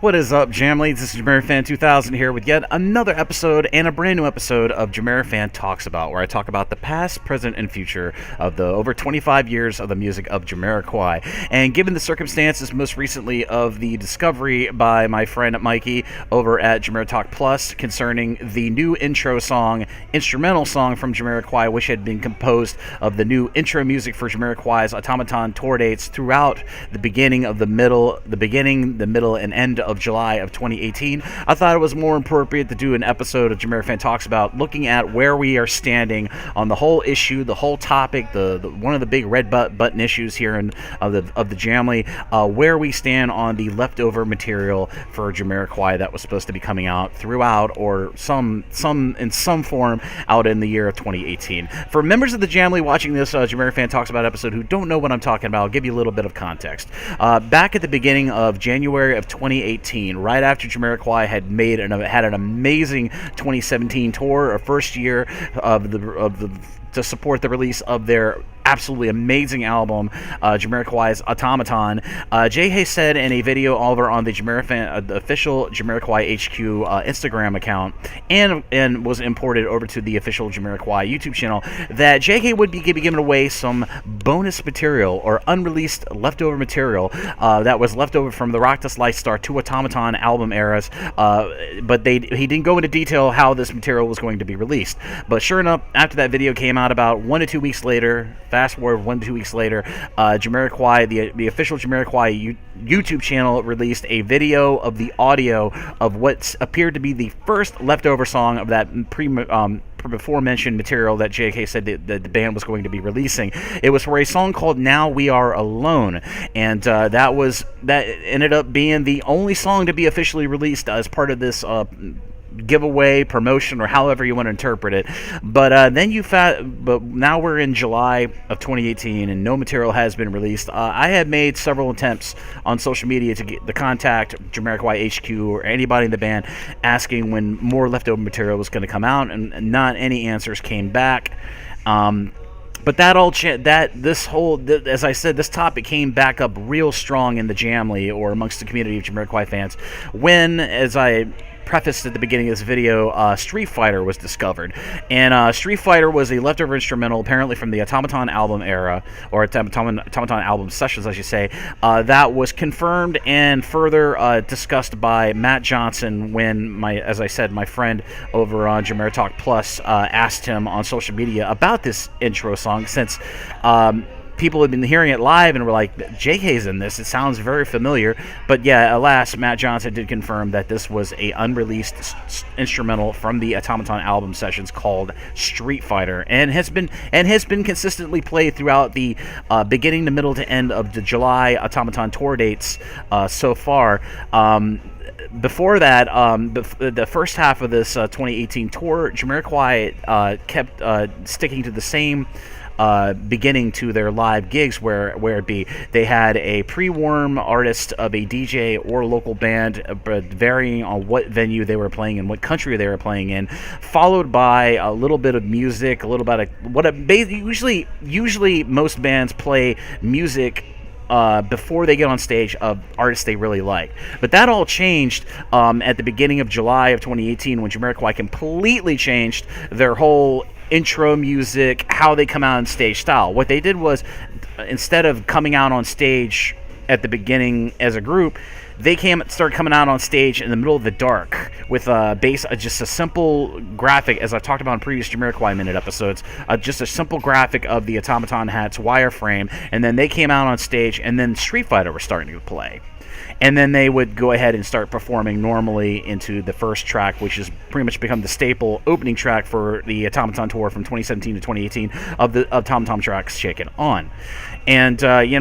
What is up, Jamleads? This is JamiroFan 2000 here with yet another episode and a brand new episode of JamiroFan Talks About, where I talk about the past, present, and future of the over 25 years of the music of JamiroQuai. And given the circumstances, most recently of the discovery by my friend Mikey over at JamiroTalk Plus concerning the new intro song, instrumental song from JamiroQuai, which had been composed of the new intro music for JamiroQuai's Automaton tour dates throughout the beginning, the middle, and end of July of 2018, I thought it was more appropriate to do an episode of JamiroFan Talks About, looking at where we are standing on the whole issue, the whole topic, the one of the big red button issues here of the Jamly, where we stand on the leftover material for JamiroQuai that was supposed to be coming out throughout, or some in some form out in the year of 2018. For members of the Jamly watching this JamiroFan Talks About episode who don't know what I'm talking about, I'll give you a little bit of context. Back at the beginning of January of 2018, right after JamiroQuai had had an amazing 2017 tour, a first year to support the release of their absolutely amazing album, JamiroQuai's Automaton. Jay said in a video over on the the official JamiroQuai HQ Instagram account, and was imported over to the official JamiroQuai YouTube channel, that JK would be giving away some bonus material or unreleased leftover material that was left over from the Rock Dust Light Star to Automaton album eras, but he didn't go into detail how this material was going to be released. But sure enough, after that video came out, about 1 to 2 weeks later, fast forward 1 to 2 weeks later, JamiroQuai, the official JamiroQuai YouTube channel, released a video of the audio of what appeared to be the first leftover song of that before mentioned material that JK said that the band was going to be releasing. It was for a song called Now We Are Alone, and that ended up being the only song to be officially released as part of this giveaway, promotion, or however you want to interpret it. But but now we're in July of 2018 and no material has been released. I had made several attempts on social media to contact JamiroQuai HQ or anybody in the band asking when more leftover material was going to come out, and not any answers came back. But as I said, this topic came back up real strong in the Jamly, or amongst the community of JamiroQuai fans, when, as I prefaced at the beginning of this video, Street Fighter was discovered. And Street Fighter was a leftover instrumental, apparently from the Automaton album era, or Automaton album sessions, I should say, that was confirmed and further discussed by Matt Johnson when, as I said, my friend over on JamiroTalk Plus asked him on social media about this intro song, since people had been hearing it live and were like, JK's in this, it sounds very familiar. But yeah, alas, Matt Johnson did confirm that this was a unreleased instrumental from the Automaton album sessions called Street Fighter, and has been consistently played throughout the beginning to middle to end of the July Automaton tour dates so far. Before that, the first half of this 2018 tour, JamiroQuai kept sticking to the same beginning to their live gigs, where it be they had a pre-warm artist of a DJ or local band, varying on what venue they were playing and what country they were playing in, followed by a little bit of music, usually most bands play music before they get on stage of artists they really like. But that all changed at the beginning of July of 2018 when JamiroQuai completely changed their whole intro music, how they come out on stage style. What they did was, instead of coming out on stage at the beginning as a group, they started coming out on stage in the middle of the dark with just a simple graphic, as I've talked about in previous JamiroQuai Minute episodes, just a simple graphic of the Automaton hat's wireframe, and then they came out on stage, and then Street Fighter was starting to play. And then they would go ahead and start performing normally into the first track, which has pretty much become the staple opening track for the Automaton tour from 2017 to 2018 of Tom Tom tracks Shake It On. And, it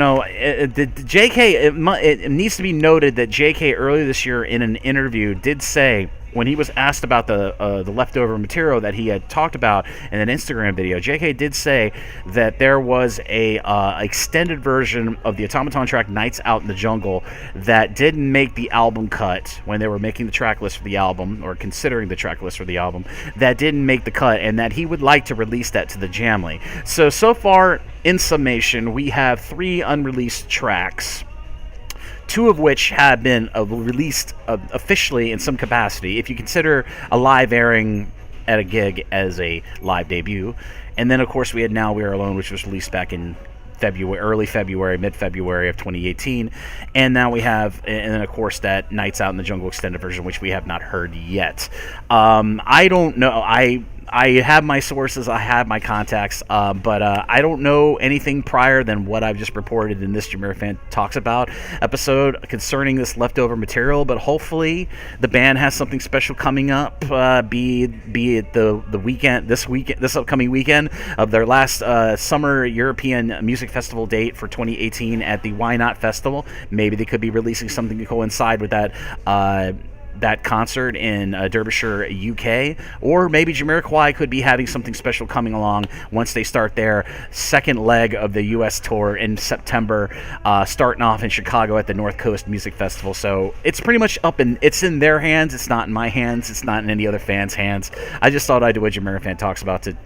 needs to be noted that JK earlier this year in an interview did say, when he was asked about the leftover material that he had talked about in an Instagram video, JK did say that there was a extended version of the Automaton track Nights Out in the Jungle that didn't make the album cut when they were making the track list for the album, or considering the track list for the album, that didn't make the cut, and that he would like to release that to the Jamly. So far, in summation, we have 3 unreleased tracks two of which have been released officially in some capacity, if you consider a live airing at a gig as a live debut. And then, of course, we had Now We Are Alone, which was released back in early February, mid-February of 2018. And now we have, and then, of course, that Nights Out in the Jungle extended version, which we have not heard yet. I don't know. I have my sources, I have my contacts, but I don't know anything prior than what I've just reported in this JamiroFan Talks About episode concerning this leftover material. But hopefully the band has something special coming up, be it the weekend, this upcoming weekend of their last summer European music festival date for 2018 at the Why Not Festival. Maybe they could be releasing something to coincide with that concert in Derbyshire, UK, or maybe JamiroQuai could be having something special coming along once they start their second leg of the US tour in September, starting off in Chicago at the North Coast Music Festival. So it's pretty much it's in their hands. It's not in my hands. It's not in any other fans' hands. I just thought I'd do what JamiroFan Talks About to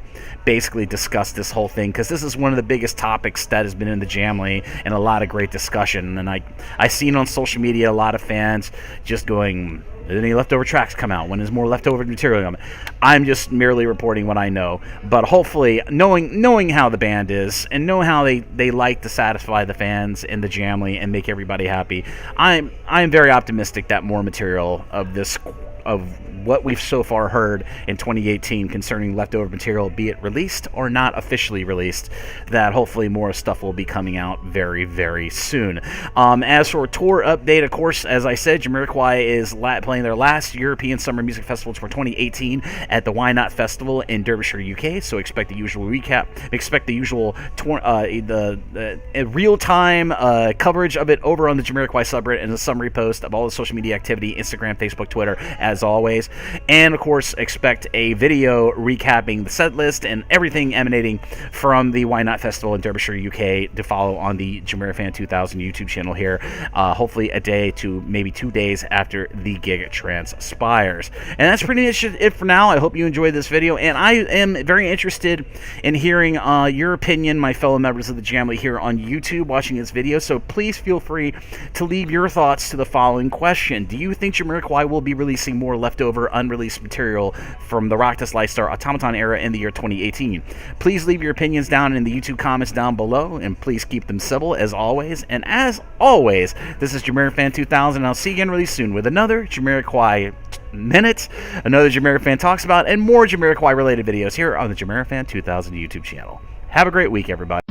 basically discuss this whole thing, because this is one of the biggest topics that has been in the Jamly and a lot of great discussion. And I seen on social media a lot of fans just going, did any leftover tracks come out? When is more leftover material coming? I'm just merely reporting what I know. But hopefully, knowing how the band is and know how they like to satisfy the fans and the Jamly and make everybody happy, I'm very optimistic that more material of what we've so far heard in 2018 concerning leftover material, be it released or not officially released, that hopefully more stuff will be coming out very, very soon. As for a tour update, of course, as I said, JamiroQuai is playing their last European Summer Music Festival for 2018 at the Why Not Festival in Derbyshire, UK. So expect the usual recap, expect the usual real-time coverage of it over on the JamiroQuai subreddit and a summary post of all the social media activity, Instagram, Facebook, Twitter, as always. And of course, expect a video recapping the set list and everything emanating from the Why Not Festival in Derbyshire, UK, to follow on the JamiroFan 2000 YouTube channel here, hopefully a day to maybe 2 days after the gig transpires. And that's pretty much it for now. I hope you enjoyed this video, and I am very interested in hearing your opinion, my fellow members of the Jamly here on YouTube watching this video. So please feel free to leave your thoughts to the following question: do you think JamiroQuai will be releasing more leftover unreleased material from the Rock This Lifestar Automaton era in the year 2018? Please leave your opinions down in the YouTube comments down below, and please keep them civil as always. And as always, this is JamiroFan 2000, and I'll see you again really soon with another JamiroQuai Minute, another JamiroFan Talks About, and more JamiroQuai related videos here on the JamiroFan 2000 YouTube channel. Have a great week, everybody.